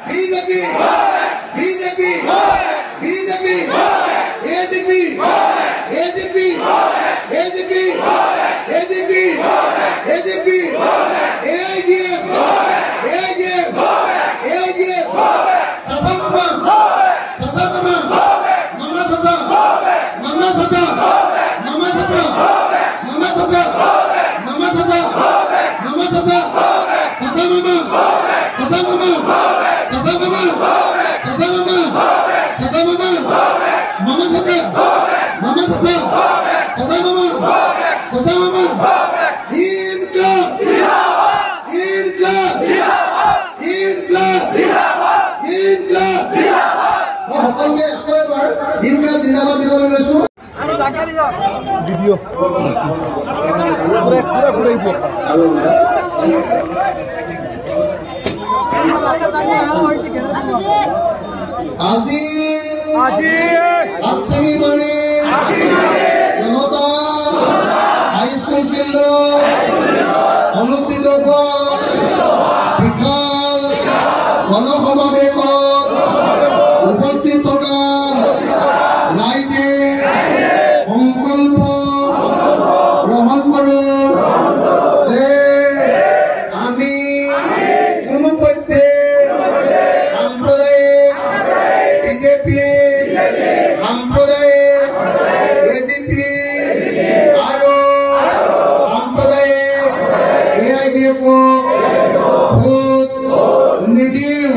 BJP BJP BJP AGP AGP AGP AGP AGP AGF AGF AGF সাসা মামা মামা সাসা মামা সাসা মামা সাসা মামা সাসা মামা সাসা মামা সাসা সাসা মামা সাসা মামা সাসা মামা সাসা মামা সাসা মামা মামা সাসা মামা সাসা সাসা মামা সাসা মামা ইনকলাব ইনকলাব ইনকলাব ইনকলাব সকলকে একবাৰ ইনকলাব জিন্দাবাদ দিবলৈ লৈছো ভিডিঅ' আজি আকসেমিবাৰী জনতা হাইস্কুল ফিল্ডত অনুষ্ঠিত বিশাল গণসমাৱেশত উপস্থিত থকা ৰাইজে সংকল্প গ্ৰহণ কৰোঁ যে আমি কোনোপধ্যে সাম্প্ৰদায়িক বিজেপি সাম্প্ৰদায়িক এজিপি আৰু সাম্প্ৰদায়িক এআইডিএফক ভোট নিদিওঁ।